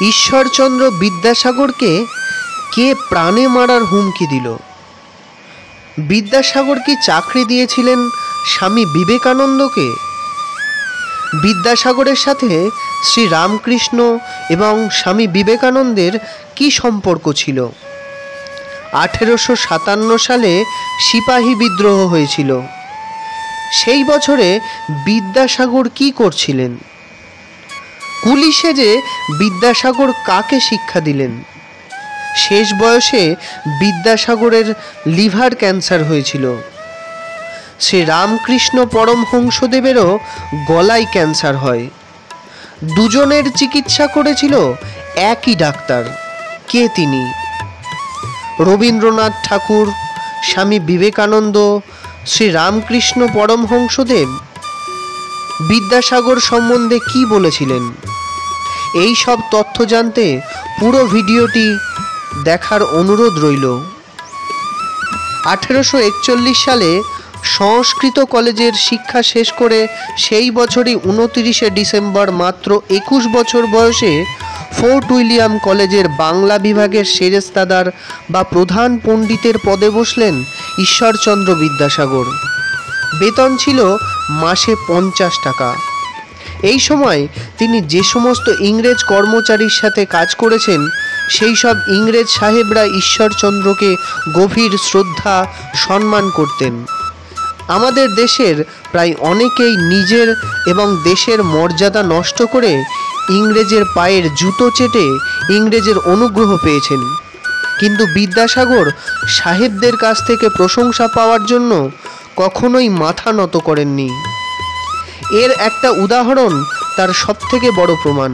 ঈশ্বরচন্দ্র বিদ্যাসাগরকে কে প্রাণে মারার হুমকি দিল? বিদ্যাসাগর কি চাকরি দিয়েছিলেন স্বামী বিবেকানন্দকে? বিদ্যাসাগরের সাথে শ্রী রামকৃষ্ণ এবং স্বামী বিবেকানন্দের কি সম্পর্ক ছিল? 1857 সালে সিপাহী বিদ্রোহ হয়েছিল। সেই বছরে বিদ্যাসাগর কি করছিলেন? কুলি সেজে বিদ্যাসাগর কাকে শিক্ষা দিলেন? শেষ বয়সে বিদ্যাসাগরের লিভার ক্যান্সার হয়েছিল। শ্রী রামকৃষ্ণ পরমহংসদেবেরও গলায় ক্যান্সার হয়। দুজনের চিকিৎসা করেছিল একই ডাক্তার। কে তিনি? রবীন্দ্রনাথ ঠাকুর, স্বামী বিবেকানন্দ, শ্রী রামকৃষ্ণ পরমহংসদেব বিদ্যাসাগর সম্বন্ধে কি বলেছিলেন? এই সব তথ্য জানতে পুরো ভিডিওটি দেখার অনুরোধ রইল। 1841 সালে সংস্কৃত কলেজের শিক্ষা শেষ করে সেই বছরই 29শে ডিসেম্বর মাত্র 21 বছর বয়সে ফোর্ট উইলিয়াম কলেজের বাংলা বিভাগের সেরেস্তাদার বা প্রধান পণ্ডিতের পদে বসলেন ঈশ্বরচন্দ্র বিদ্যাসাগর। বেতন ছিল মাসে 50 টাকা। এই সময় তিনি যে সমস্ত ইংরেজ কর্মচারীর সাথে কাজ করেছেন সেই সব ইংরেজ সাহেবরা ঈশ্বরচন্দ্রকে গভীর শ্রদ্ধা সম্মান করতেন। আমাদের দেশের প্রায় অনেকেই নিজের এবং দেশের মর্যাদা নষ্ট করে ইংরেজের পায়ের জুতো চেটে ইংরেজের অনুগ্রহ পেয়েছেন, কিন্তু বিদ্যাসাগর সাহেবদের কাছ থেকে প্রশংসা পাওয়ার জন্য কখনোই মাথা নত করেননি। এর একটা উদাহরণ তার সবথেকে বড় প্রমাণ।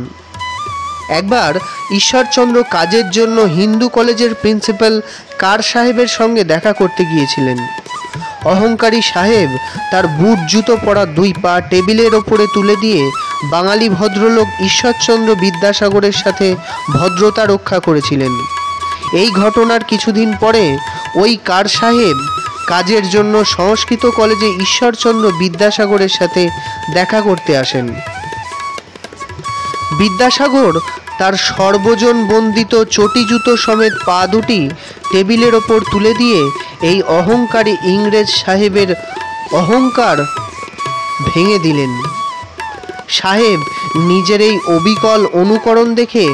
একবার ঈশ্বরচন্দ্র কাজের জন্য হিন্দু কলেজের প্রিন্সিপাল কার সাহেবের সঙ্গে দেখা করতে গিয়েছিলেন। অহংকারী সাহেব তার বুট জুতো পরা 2 পা টেবিলের ওপরে তুলে দিয়ে বাঙালি ভদ্রলোক ঈশ্বরচন্দ্র বিদ্যাসাগরের সাথে ভদ্রতা রক্ষা করেছিলেন। এই ঘটনার কিছুদিন পরে ওই কার সাহেব কাজের জন্য সংস্কৃত কলেজে ঈশ্বরচন্দ্র বিদ্যাসাগরের সাথে দেখা করতে আসেন। বিদ্যাসাগর তার সর্বজন বন্দিত চটি জুতো সমেত পা দুটি টেবিলের ওপর তুলে দিয়ে এই অহংকারী ইংরেজ সাহেবের অহংকার ভেঙে দিলেন। সাহেব নিজের এই অবিকল অনুকরণ দেখে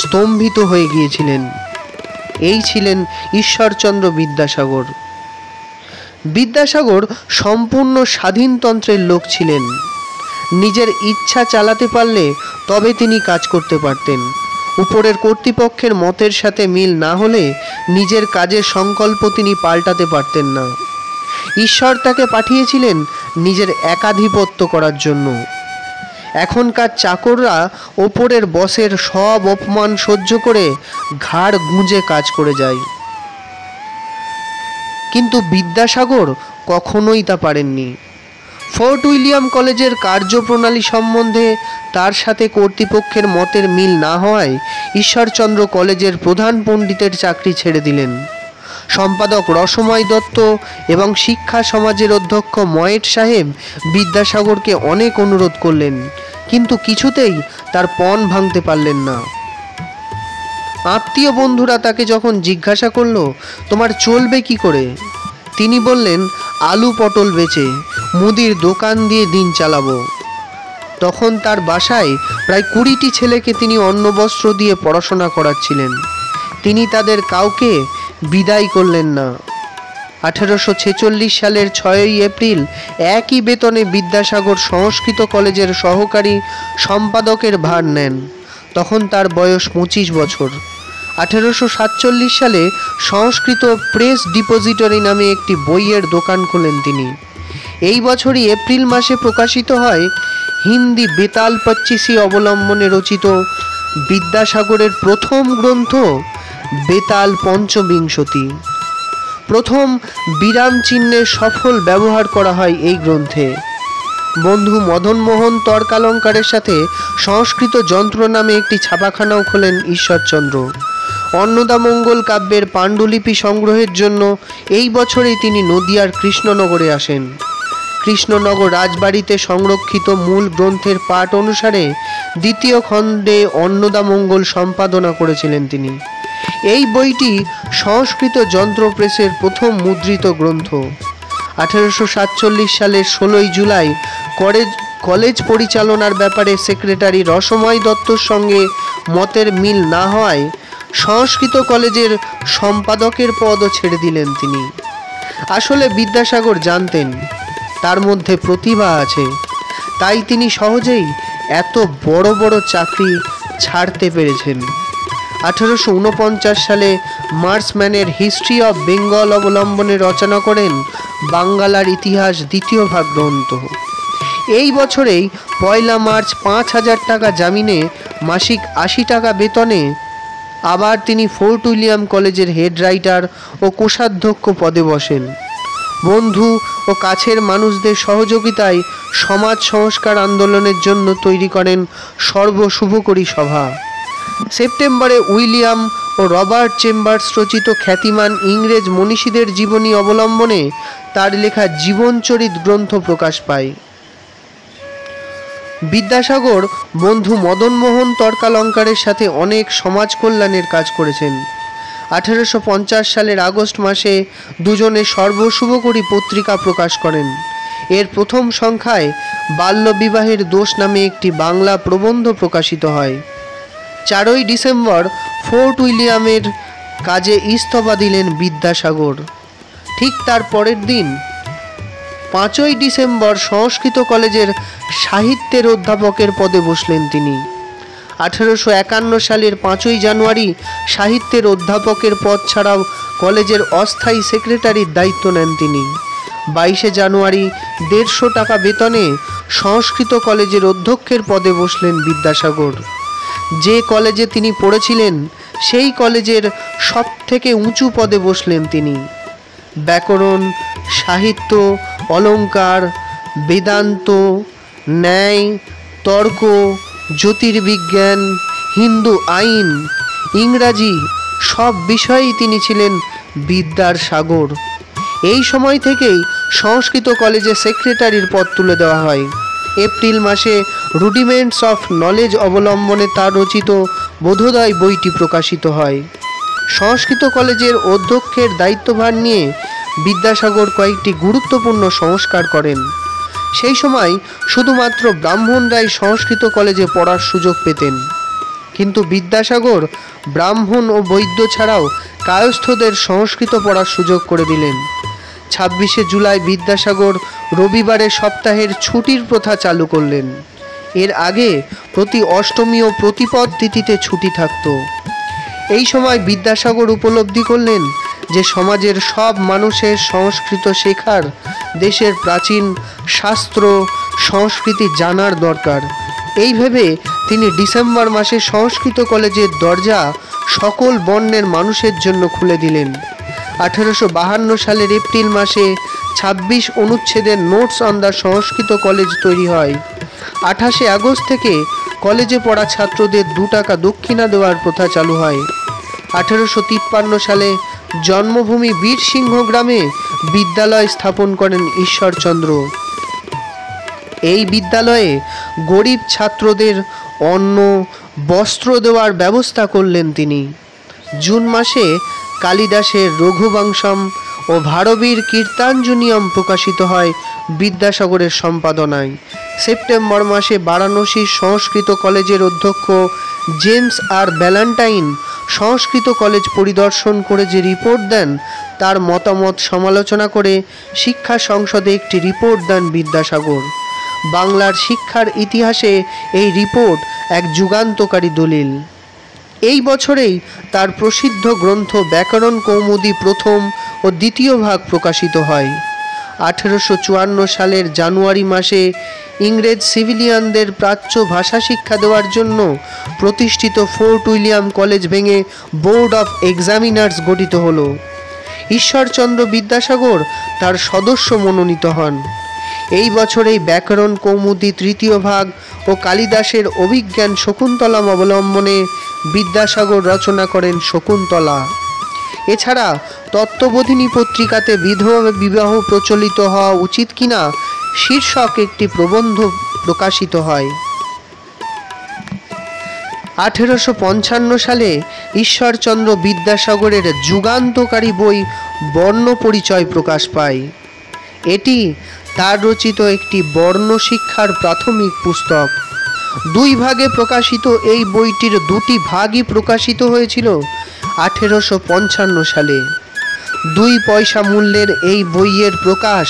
স্তম্ভিত হয়ে গিয়েছিলেন। এই ছিলেন ঈশ্বরচন্দ্র বিদ্যাসাগর। বিদ্যাসাগর সম্পূর্ণ স্বাধীনতন্ত্রের লোক ছিলেন। নিজের ইচ্ছা চালাতে পারলে তবে তিনি কাজ করতে পারতেন। উপরের কর্তৃপক্ষের মতের সাথে মিল না হলে নিজের কাজের সংকল্প তিনি পাল্টাতে পারতেন না। ঈশ্বর তাকে পাঠিয়েছিলেন নিজের একাধিপত্য করার জন্য। এখনকার চাকররা ওপরের বসের সব অপমান সহ্য করে ঘাড় গুঁজে কাজ করে যায়, কিন্তু বিদ্যাসাগর কখনোই তা পারেননি। ফোর্ট উইলিয়াম কলেজের কার্যপ্রণালী সম্বন্ধে তার সাথে কর্তৃপক্ষের মতের মিল না হওয়ায় ঈশ্বরচন্দ্র কলেজের প্রধান পণ্ডিতের চাকরি ছেড়ে দিলেন। সম্পাদক রসময় দত্ত এবং শিক্ষা সমাজের অধ্যক্ষ ময়েট সাহেব বিদ্যাসাগরকে অনেক অনুরোধ করলেন, কিন্তু কিছুতেই তার পণ ভাঙতে পারলেন না। আত্মীয় বন্ধুরা তাকে যখন জিজ্ঞাসা করল, তোমার চলবে কি করে? তিনি বললেন, আলু পটল বেচে মুদির দোকান দিয়ে দিন চালাবো। তখন তার বাসায় প্রায় 20টি ছেলেকে তিনি অন্নবস্ত্র দিয়ে পড়াশোনা করাচ্ছিলেন। তিনি তাদের কাউকে বিদায় করলেন না। 1846 সালের 6ই এপ্রিল একই বেতনে বিদ্যাসাগর সংস্কৃত কলেজের সহকারী সম্পাদকের ভার নেন। তখন তার বয়স 25 বছর। 1847 সালে সংস্কৃত প্রেস ডিপোজিটরি নামে একটি বইয়ের দোকান খোলেন তিনি। এই বছরই এপ্রিল মাসে প্রকাশিত হয় হিন্দি বেতাল 25 অবলম্বনে রচিত বিদ্যাসাগরের প্রথম গ্রন্থ বেতাল পঞ্চবিংশতি। প্রথম বিরাম চিহ্নের সফল ব্যবহার করা হয় এই গ্রন্থে। বন্ধু মদনমোহন তর্কালঙ্কারের সাথে সংস্কৃত যন্ত্র নামে একটি ছাপাখানাও খোলেন ঈশ্বরচন্দ্র। অন্নদামঙ্গল কাব্যের পাণ্ডুলিপি সংগ্রহের জন্য এই বছরেই তিনি নদিয়ার কৃষ্ণনগরে আসেন। কৃষ্ণনগর রাজবাড়িতে সংরক্ষিত মূল গ্রন্থের পাঠ অনুসারে দ্বিতীয় খণ্ডে অন্নদামঙ্গল সম্পাদনা করেছিলেন তিনি। এই বইটি সংস্কৃত যন্ত্র প্রেসের প্রথম মুদ্রিত গ্রন্থ। 1847 সালের 16 জুলাই কলেজ পরিচালনার ব্যাপারে সেক্রেটারি রসময় দত্তর সঙ্গে মতের মিল না হওয়ায় সংস্কৃত কলেজের সম্পাদকের পদও ছেড়ে দিলেন তিনি। আসলে বিদ্যাসাগর জানতেন তার মধ্যে প্রতিভা আছে, তাই তিনি সহজেই এত বড় বড় চাকরি ছাড়তে পেরেছেন। 1849 সালে মার্সম্যানের হিস্ট্রি অফ বেঙ্গল অবলম্বনে রচনা করেন বাংলার ইতিহাস দ্বিতীয় ভাগ গ্রন্থ। এই বছরেই 1 মার্চ 5,000 টাকা জামিনে মাসিক 80 টাকা বেতনে আবার তিনি ফোর্ট উইলিয়াম কলেজের হেড রাইটার ও কোষাধ্যক্ষ পদে বসেন। বন্ধু ও কাছের মানুষদের সহযোগিতায় সমাজ সংস্কার আন্দোলনের জন্য তৈরি করেন সর্বশুভকরী সভা। সেপ্টেম্বরে উইলিয়াম ও রবার্ট চেম্বার্স রচিত খ্যাতিমান ইংরেজ মনীষীদের জীবনী অবলম্বনে তার লেখা জীবনচরিত গ্রন্থ প্রকাশ পায়। বিদ্যাসাগর বন্ধু মদনমোহন তর্কালঙ্কারের সাথে অনেক সমাজ কল্যাণের কাজ করেছেন। 1850 সালের আগস্ট মাসে দুজনে সর্বশুভকরী পত্রিকা প্রকাশ করেন। এর প্রথম সংখ্যায় বাল্যবিবাহের দোষ নামে একটি বাংলা প্রবন্ধ প্রকাশিত হয়। 4 ডিসেম্বর ফোর্ট উইলিয়ামের কাজে ইস্তফা দিলেন বিদ্যাসাগর। ঠিক তার পরের দিন 5 ডিসেম্বর সংস্কৃত কলেজের সাহিত্যের অধ্যাপকের পদে বসলেন তিনি। 1851 সালের 5 জানুয়ারি সাহিত্যের অধ্যাপকের পদ ছাড়াও কলেজের অস্থায়ী সেক্রেটারির দায়িত্ব নেন তিনি। 22 জানুয়ারি 150 টাকা বেতনে সংস্কৃত কলেজের অধ্যক্ষের পদে বসলেন বিদ্যাসাগর। যে কলেজে তিনি পড়েছিলেন সেই কলেজের সবথেকে উঁচু পদে বসলেন তিনি। ব্যাকরণ, সাহিত্য, অলঙ্কার, বেদান্ত, ন্যায়, তর্ক, জ্যোতির্বিজ্ঞান, হিন্দু আইন, ইংরাজি সব বিষয়েই তিনি ছিলেন বিদ্যার সাগর। এই সময় থেকেই সংস্কৃত কলেজে সেক্রেটারির পদ তুলে দেওয়া হয়। এপ্রিল মাসে রুডিমেন্টস অফ নলেজ অবলম্বনে তার রচিত বোধোদয় বইটি প্রকাশিত হয়। সংস্কৃত কলেজের অধ্যক্ষের দায়িত্বভার নিয়ে বিদ্যাসাগর কয়েকটি গুরুত্বপূর্ণ সংস্কার করেন। সেই সময় শুধুমাত্র ব্রাহ্মণরাই সংস্কৃত কলেজে পড়ার সুযোগ পেতেন, কিন্তু বিদ্যাসাগর ব্রাহ্মণ ও বৈদ্য ছাড়াও কায়স্থদের সংস্কৃত পড়ার সুযোগ করে দিলেন। 26 জুলাই বিদ্যাসাগর রবিবারে সপ্তাহের ছুটির প্রথা চালু করলেন। এর আগে প্রতি অষ্টমী ও প্রতিপদ তিথিতে ছুটি থাকত। এই সময় বিদ্যাসাগর উপলব্ধি করলেন যে সমাজের সব মানুষের সংস্কৃত শেখার, দেশের প্রাচীন শাস্ত্র সংস্কৃতি জানার দরকার। এই ভেবে তিনি ডিসেম্বর মাসে সংস্কৃত কলেজের দরজা সকল বর্ণের মানুষের জন্য খুলে দিলেন। 1852 সালের এপ্রিল মাসে 26 অনুচ্ছেদের notes on the Sanskrit college তৈরি হয়। 28 আগস্ট থেকে কলেজে পড়া ছাত্রদের 2 টাকা দক্ষিণা দেওয়ার প্রথা চালু হয়। 1853 সালে জন্মভূমি বীরসিংহ গ্রামে বিদ্যালয় স্থাপন করেন ঈশ্বরচন্দ্র। এই বিদ্যালয়ে গরিব ছাত্রদের অন্ন বস্ত্র দেওয়ার ব্যবস্থা করলেন তিনি। জুন মাসে কালিদাসের রঘুবংশম ও ভারবীর কীর্তাঞ্জনিয়ম প্রকাশিত হয় বিদ্যাসাগরের সম্পাদনায়। সেপ্টেম্বর মাসে বারাণসীর সংস্কৃত কলেজের অধ্যক্ষ জেমস আর ব্যালেন্টাইন সংস্কৃত কলেজ পরিদর্শন করে যে রিপোর্ট দেন তার মতামত সমালোচনা করে শিক্ষা সংসদে একটি রিপোর্ট দেন বিদ্যাসাগর। বাংলার শিক্ষার ইতিহাসে এই রিপোর্ট এক যুগান্তকারী দলিল। এই বছরেই তার প্রসিদ্ধ গ্রন্থ ব্যাকরণ কৌমুদী প্রথম ও দ্বিতীয় ভাগ প্রকাশিত হয়। 1854 সালের জানুয়ারি মাসে ইংরেজ সিভিলিয়ানদের প্রাচ্য ভাষা শিক্ষা দেওয়ার জন্য প্রতিষ্ঠিত ফোর্ট উইলিয়াম কলেজ ভেঙে বোর্ড অফ এক্সামিনার্স গঠিত হলো। ঈশ্বরচন্দ্র বিদ্যাসাগর তার সদস্য মনোনীত হন। এই বছরেই ব্যাকরণ কৌমুদী তৃতীয় ভাগ ও কালিদাসের অভিজ্ঞান শকুন্তলম অবলম্বনে বিদ্যাসাগর রচনা করেন শকুন্তলা। এছাড়া তত্ত্ববোধিনী পত্রিকাতে বিধবা বিবাহ প্রচলিত হওয়া উচিত কিনা শীর্ষক একটি প্রবন্ধ প্রকাশিত হয়। 1855 সালে ঈশ্বরচন্দ্র বিদ্যাসাগরের যুগান্তকারী বই বর্ণপরিচয় প্রকাশ পায়। এটি তার রচিত একটি বর্ণশিক্ষার প্রাথমিক পুস্তক। 2 ভাগে প্রকাশিত এই বইটির 2টি ভাগই প্রকাশিত হয়েছিল 1855 সালে। 2 পয়সা মূল্যের এই বইয়ের প্রকাশ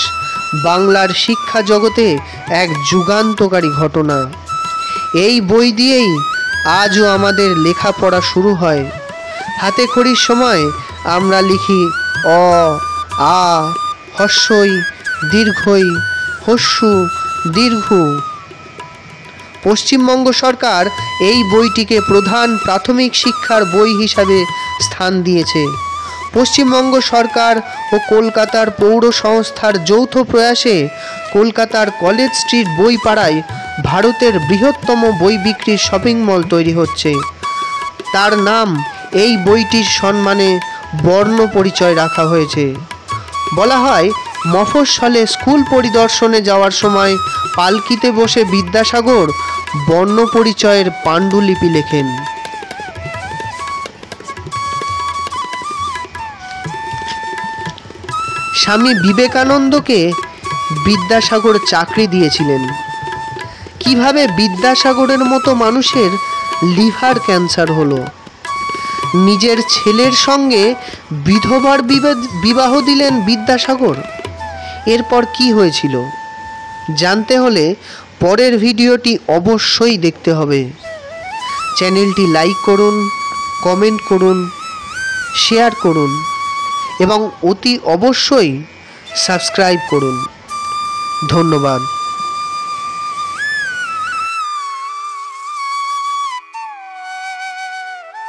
বাংলার শিক্ষা জগতে এক যুগান্তকারী ঘটনা। এই বই দিয়েই আজও আমাদের লেখাপড়া শুরু হয়। হাতে খড়ির সময় আমরা লিখি অ, আ, হস্যই, দীর্ঘই, হস্যু, দীর্ঘ। পশ্চিমবঙ্গ সরকার এই বইটিকে প্রধান প্রাথমিক শিক্ষার বই হিসাবে স্থান দিয়েছে। পশ্চিমবঙ্গ সরকার ও কলকাতার পৌর সংস্থার যৌথ প্রয়াসে কলকাতার কলেজ স্ট্রিট বইপাড়ায় ভারতের বৃহত্তম বই বিক্রির শপিং মল তৈরি হচ্ছে। তার নাম এই বইটির সম্মানে বর্ণ পরিচয় রাখা হয়েছে। বলা হয়, মফস্বলে স্কুল পরিদর্শনে যাওয়ার সময় পালকিতে বসে বিদ্যাসাগর বর্ণ পরিচয়ের পাণ্ডুলিপি লেখেন। স্বামী বিবেকানন্দকে বিদ্যাসাগর চাকরি দিয়েছিলেন। কিভাবে বিদ্যাসাগরের মতো মানুষের লিভার ক্যান্সার হলো? নিজের ছেলের সঙ্গে বিধবার বিবাহ দিলেন বিদ্যাসাগর। এরপর কি হয়েছিল জানতে হলে পরের ভিডিওটি অবশ্যই দেখতে হবে। চ্যানেলটি লাইক করুন, কমেন্ট করুন, শেয়ার করুন এবং অতি অবশ্যই সাবস্ক্রাইব করুন। ধন্যবাদ।